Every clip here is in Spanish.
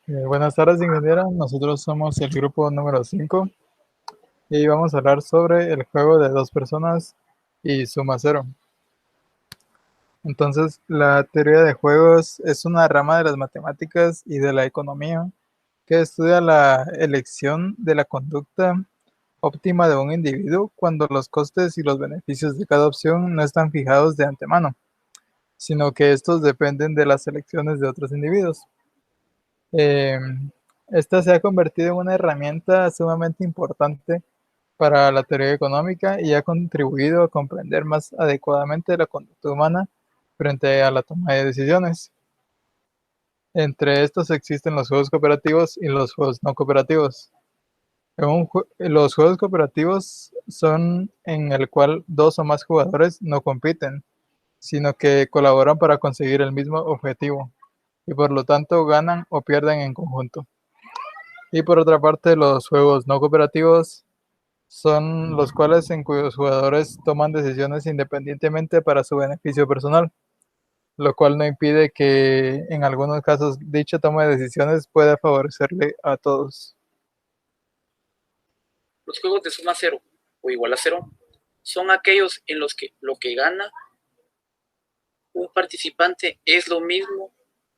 Buenas tardes, ingeniera. Nosotros somos el grupo número 5 y vamos a hablar sobre el juego de dos personas y suma cero. Entonces, la teoría de juegos es una rama de las matemáticas y de la economía que estudia la elección de la conducta óptima de un individuo cuando los costes y los beneficios de cada opción no están fijados de antemano, sino que estos dependen de las elecciones de otros individuos. Eh, Esta se ha convertido en una herramienta sumamente importante para la teoría económica y ha contribuido a comprender más adecuadamente la conducta humana frente a la toma de decisiones. Entre estos existen los juegos cooperativos y los juegos no cooperativos. Los juegos cooperativos son en el cual dos o más jugadores no compiten, sino que colaboran para conseguir el mismo objetivo y por lo tanto ganan o pierden en conjunto. Y por otra parte, los juegos no cooperativos son los cuales en cuyos jugadores toman decisiones independientemente para su beneficio personal, lo cual no impide que en algunos casos dicha toma de decisiones pueda favorecerle a todos. Los juegos de suma cero o igual a cero son aquellos en los que lo que gana un participante es lo mismo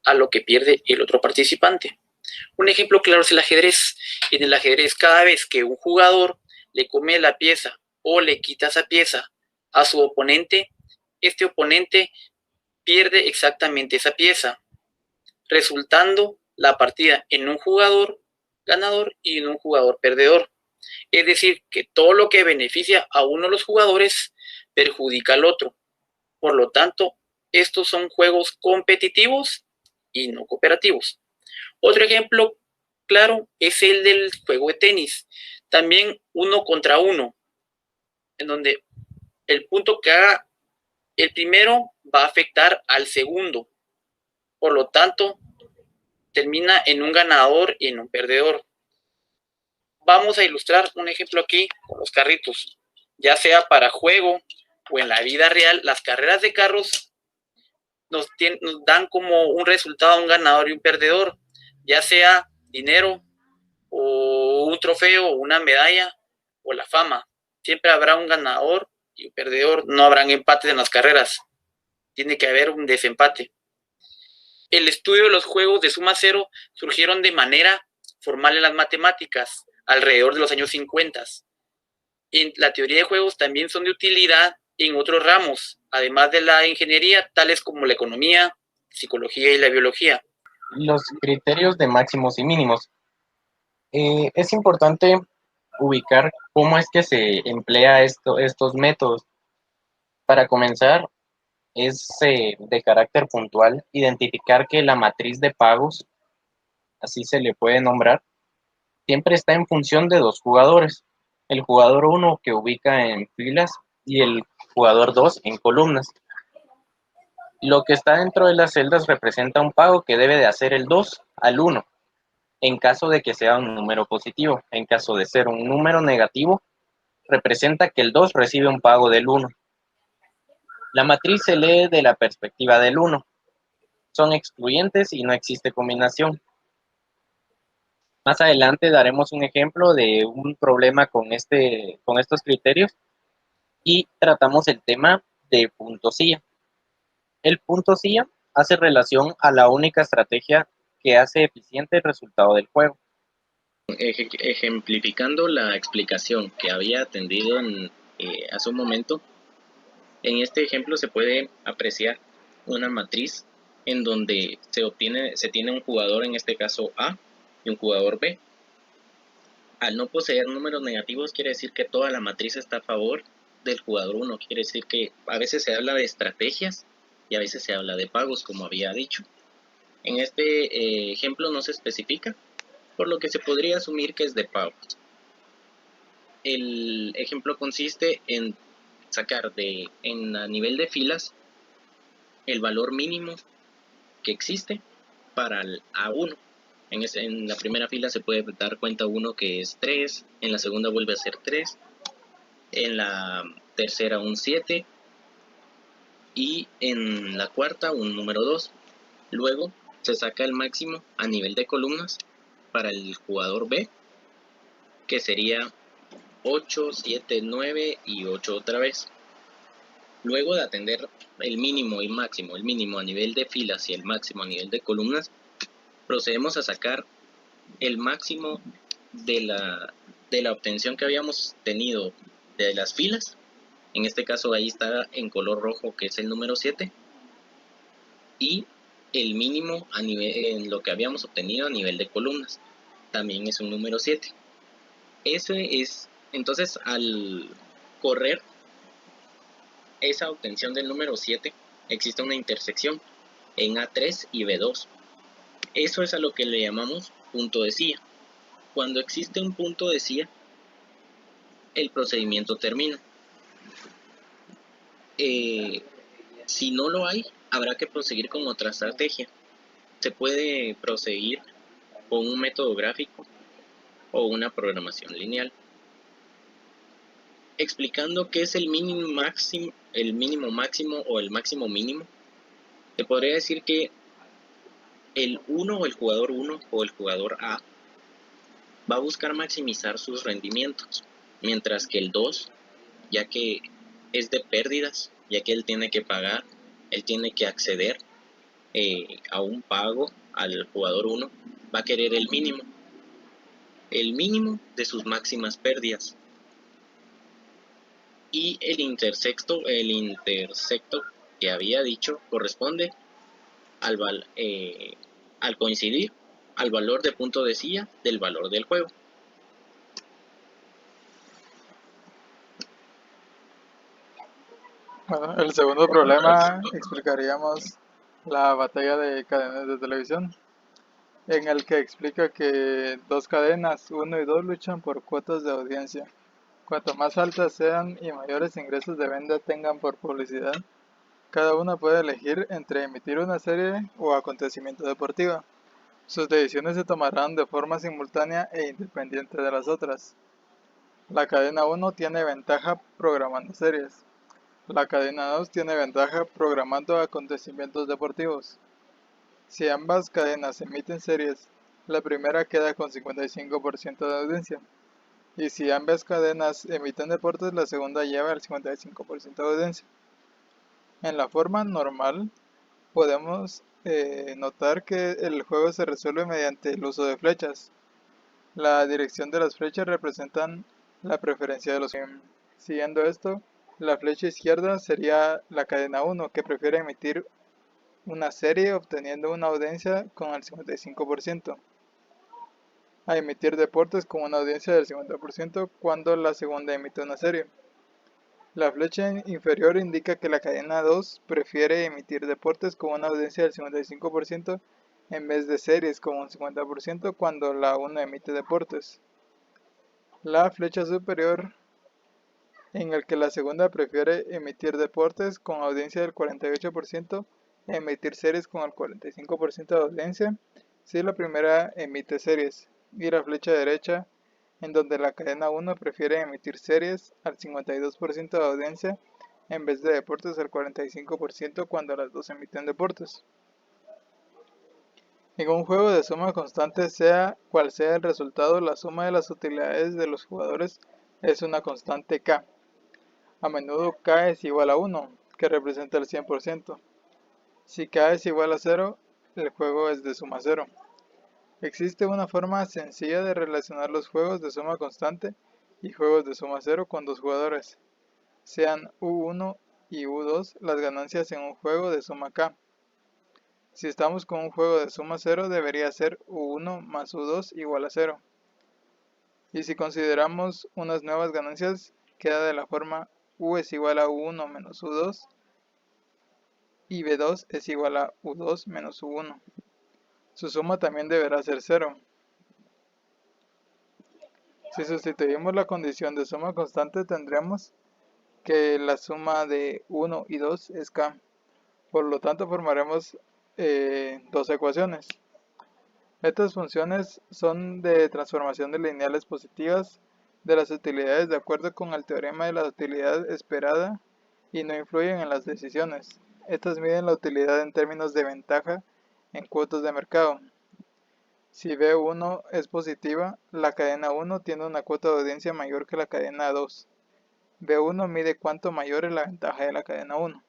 a lo que pierde el otro participante. Un ejemplo claro es el ajedrez. En el ajedrez, cada vez que un jugador le come la pieza o le quita esa pieza a su oponente, este oponente pierde exactamente esa pieza, resultando la partida en un jugador ganador y en un jugador perdedor. Es decir, que todo lo que beneficia a uno de los jugadores perjudica al otro. Por lo tanto, estos son juegos competitivos y no cooperativos. Otro ejemplo claro es el del juego de tenis. También uno contra uno, en donde el punto que haga el primero va a afectar al segundo. Por lo tanto, termina en un ganador y en un perdedor. Vamos a ilustrar un ejemplo aquí con los carritos. Ya sea para juego o en la vida real, las carreras de carros nos dan como un resultado un ganador y un perdedor, ya sea dinero o un trofeo o una medalla o la fama. Siempre habrá un ganador y un perdedor, no habrán empates en las carreras, tiene que haber un desempate. El estudio de los juegos de suma cero surgieron de manera formal en las matemáticas alrededor de los años 50. En la teoría de juegos también son de utilidad en otros ramos, además de la ingeniería, tales como la economía, psicología y la biología. Los criterios de máximos y mínimos. Es importante ubicar cómo es que se emplea estos métodos. Para comenzar, es de carácter puntual identificar que la matriz de pagos, así se le puede nombrar, siempre está en función de dos jugadores. El jugador 1 que ubica en filas y el jugador 2 en columnas. Lo que está dentro de las celdas representa un pago que debe de hacer el 2 al 1, en caso de que sea un número positivo. En caso de ser un número negativo, representa que el 2 recibe un pago del 1. La matriz se lee de la perspectiva del 1. Son excluyentes y no existe combinación. Más adelante daremos un ejemplo de un problema con estos criterios y tratamos el tema de punto silla. El punto silla hace relación a la única estrategia que hace eficiente el resultado del juego. Ejemplificando la explicación que había atendido hace un momento, en este ejemplo se puede apreciar una matriz en donde se tiene un jugador, en este caso A, y un jugador B. Al no poseer números negativos quiere decir que toda la matriz está a favor del jugador 1. Quiere decir que a veces se habla de estrategias y a veces se habla de pagos, como había dicho. En este ejemplo no se especifica, por lo que se podría asumir que es de pagos. El ejemplo consiste en sacar a nivel de filas el valor mínimo que existe para el A1. En la primera fila se puede dar cuenta 1 que es 3, en la segunda vuelve a ser 3, en la tercera un 7 y en la cuarta un número 2. Luego se saca el máximo a nivel de columnas para el jugador B, que sería 8, 7, 9 y 8 otra vez. Luego de atender el mínimo y máximo, el mínimo a nivel de filas y el máximo a nivel de columnas, procedemos a sacar el máximo de la obtención que habíamos tenido de las filas. En este caso ahí está en color rojo, que es el número 7, y el mínimo a nivel, en lo que habíamos obtenido a nivel de columnas, también es un número 7. Ese es, entonces, al correr esa obtención del número 7, existe una intersección en A3 y B2. Eso es a lo que le llamamos punto de silla. Cuando existe un punto de silla, el procedimiento termina. Si no lo hay, habrá que proseguir con otra estrategia. Se puede proseguir con un método gráfico o una programación lineal. Explicando qué es el mínimo máximo o el máximo mínimo, te podría decir que el 1 o el jugador 1 o el jugador A va a buscar maximizar sus rendimientos, mientras que el 2, ya que es de pérdidas, ya que él tiene que pagar, él tiene que acceder a un pago al jugador 1, va a querer el mínimo de sus máximas pérdidas. Y el intersecto que había dicho corresponde al coincidir al valor de punto de silla del valor del juego. Bueno, el segundo problema explicaríamos la batalla de cadenas de televisión, en el que explica que dos cadenas, 1 y 2, luchan por cuotas de audiencia. Cuanto más altas sean y mayores ingresos de venta tengan por publicidad, cada una puede elegir entre emitir una serie o acontecimiento deportivo. Sus decisiones se tomarán de forma simultánea e independiente de las otras. La cadena 1 tiene ventaja programando series. La cadena 2 tiene ventaja programando acontecimientos deportivos. Si ambas cadenas emiten series, la primera queda con 55% de audiencia. Y si ambas cadenas emiten deportes, la segunda lleva el 55% de audiencia. En la forma normal, podemos notar que el juego se resuelve mediante el uso de flechas. La dirección de las flechas representan la preferencia de los jugadores. Siguiendo esto, la flecha izquierda sería la cadena 1, que prefiere emitir una serie obteniendo una audiencia con el 55%, a emitir deportes con una audiencia del 50% cuando la segunda emite una serie. La flecha inferior indica que la cadena 2 prefiere emitir deportes con una audiencia del 55% en vez de series con un 50% cuando la 1 emite deportes. La flecha superior en el que la segunda prefiere emitir deportes con audiencia del 48%, emitir series con el 45% de audiencia si la primera emite series, y la flecha derecha en donde la cadena 1 prefiere emitir series al 52% de audiencia en vez de deportes al 45% cuando las dos emiten deportes. En un juego de suma constante, sea cual sea el resultado, la suma de las utilidades de los jugadores es una constante K. A menudo K es igual a 1, que representa el 100%. Si K es igual a 0, el juego es de suma 0. Existe una forma sencilla de relacionar los juegos de suma constante y juegos de suma 0 con dos jugadores. Sean U1 y U2 las ganancias en un juego de suma K. Si estamos con un juego de suma 0, debería ser U1 más U2 igual a 0. Y si consideramos unas nuevas ganancias, queda de la forma U es igual a U1 menos U2 y B2 es igual a U2 menos U1. Su suma también deberá ser 0. Si sustituimos la condición de suma constante, tendremos que la suma de 1 y 2 es K. Por lo tanto, formaremos dos ecuaciones. Estas funciones son de transformación de lineales positivas de las utilidades de acuerdo con el teorema de la utilidad esperada y no influyen en las decisiones. Estas miden la utilidad en términos de ventaja en cuotas de mercado. Si B1 es positiva, la cadena 1 tiene una cuota de audiencia mayor que la cadena 2. B1 mide cuánto mayor es la ventaja de la cadena 1.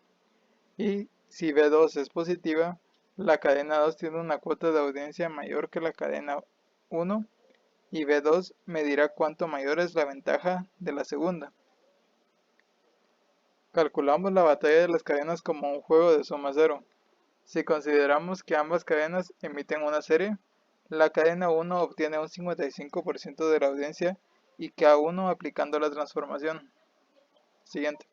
Y si B2 es positiva, la cadena 2 tiene una cuota de audiencia mayor que la cadena 1 y B2 medirá cuánto mayor es la ventaja de la segunda. Calculamos la batalla de las cadenas como un juego de suma cero. Si consideramos que ambas cadenas emiten una serie, la cadena 1 obtiene un 55% de la audiencia y K1 aplicando la transformación. Siguiente.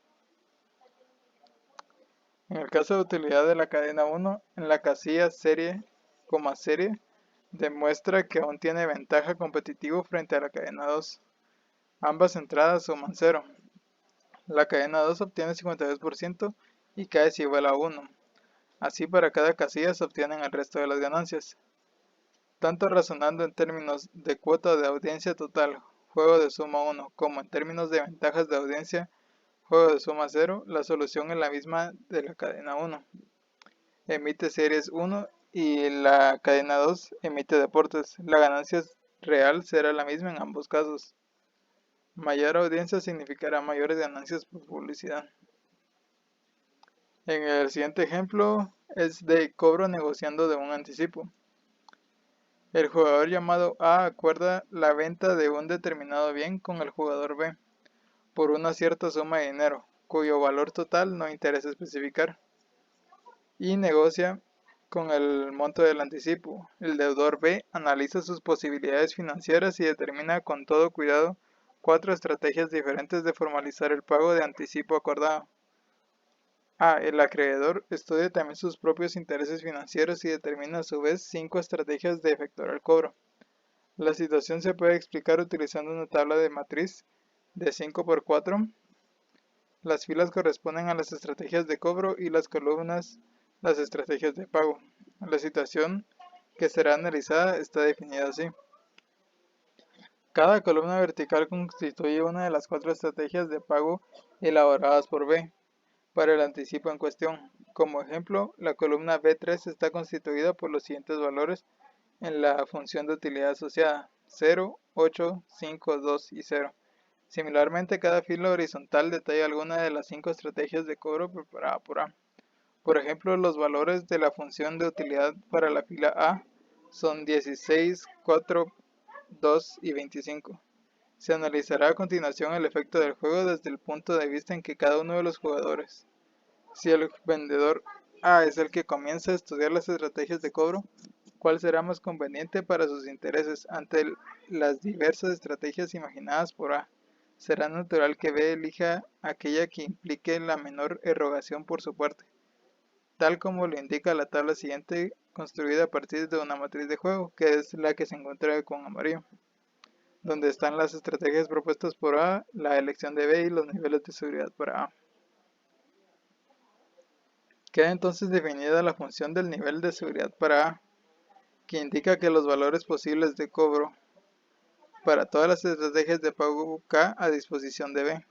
En el caso de utilidad de la cadena 1, en la casilla serie, serie, demuestra que aún tiene ventaja competitiva frente a la cadena 2. Ambas entradas suman 0. La cadena 2 obtiene 52% y K es igual a 1. Así para cada casilla se obtienen el resto de las ganancias. Tanto razonando en términos de cuota de audiencia total, juego de suma 1, como en términos de ventajas de audiencia, juego de suma 0, la solución es la misma de la cadena 1. Emite series 1 y la cadena 2 emite deportes. La ganancia real será la misma en ambos casos. Mayor audiencia significará mayores ganancias por publicidad. En el siguiente ejemplo es de cobro negociando de un anticipo. El jugador llamado A acuerda la venta de un determinado bien con el jugador B por una cierta suma de dinero, cuyo valor total no interesa especificar, y negocia con el monto del anticipo. El deudor B analiza sus posibilidades financieras y determina con todo cuidado 4 estrategias diferentes de formalizar el pago de anticipo acordado. A. El acreedor estudia también sus propios intereses financieros y determina a su vez 5 estrategias de efectuar el cobro. La situación se puede explicar utilizando una tabla de matriz de 5×4. Las filas corresponden a las estrategias de cobro y las columnas las estrategias de pago. La situación que será analizada está definida así. Cada columna vertical constituye una de las 4 estrategias de pago elaboradas por B para el anticipo en cuestión. Como ejemplo, la columna B3 está constituida por los siguientes valores en la función de utilidad asociada: 0, 8, 5, 2 y 0. Similarmente, cada fila horizontal detalla alguna de las 5 estrategias de cobro preparada por A. Por ejemplo, los valores de la función de utilidad para la fila A son 16, 4, 2 y 25. Se analizará a continuación el efecto del juego desde el punto de vista en que cada uno de los jugadores. Si el vendedor A es el que comienza a estudiar las estrategias de cobro, ¿cuál será más conveniente para sus intereses ante las diversas estrategias imaginadas por A? Será natural que B elija aquella que implique la menor erogación por su parte, tal como lo indica la tabla siguiente, construida a partir de una matriz de juego, que es la que se encuentra con amarillo, donde están las estrategias propuestas por A, la elección de B y los niveles de seguridad para A. Queda entonces definida la función del nivel de seguridad para A, que indica que los valores posibles de cobro para todas las estrategias de pago K a disposición de B.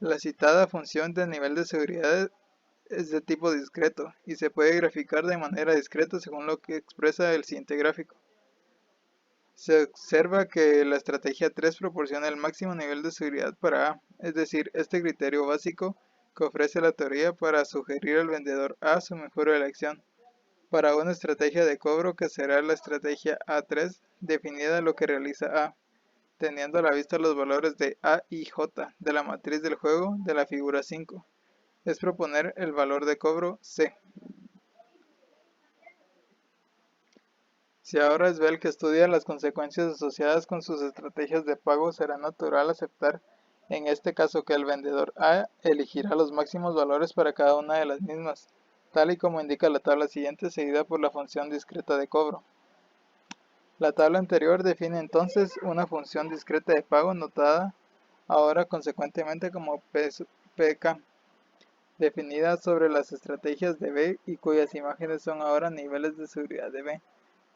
La citada función de nivel de seguridad es de tipo discreto y se puede graficar de manera discreta según lo que expresa el siguiente gráfico. Se observa que la estrategia 3 proporciona el máximo nivel de seguridad para A, es decir, este criterio básico que ofrece la teoría para sugerir al vendedor A su mejor elección para una estrategia de cobro que será la estrategia A3 definida lo que realiza A, teniendo a la vista los valores de A y J de la matriz del juego de la figura 5. Es proponer el valor de cobro C. Si ahora es B el que estudia las consecuencias asociadas con sus estrategias de pago, será natural aceptar en este caso que el vendedor A elegirá los máximos valores para cada una de las mismas, tal y como indica la tabla siguiente seguida por la función discreta de cobro. La tabla anterior define entonces una función discreta de pago notada ahora consecuentemente como PK, definida sobre las estrategias de B y cuyas imágenes son ahora niveles de seguridad de B.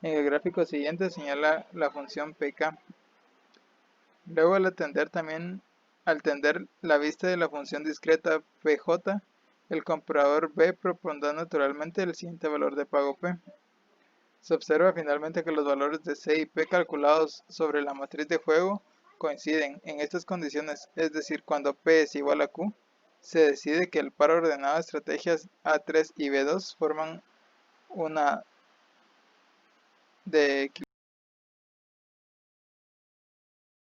En el gráfico siguiente señala la función PK. Luego al tender la vista de la función discreta PJ, el comprador B propondrá naturalmente el siguiente valor de pago P. Se observa finalmente que los valores de C y P calculados sobre la matriz de juego coinciden en estas condiciones, es decir, cuando P es igual a Q, se decide que el par ordenado de estrategias A3 y B2 forman una de equilibrio.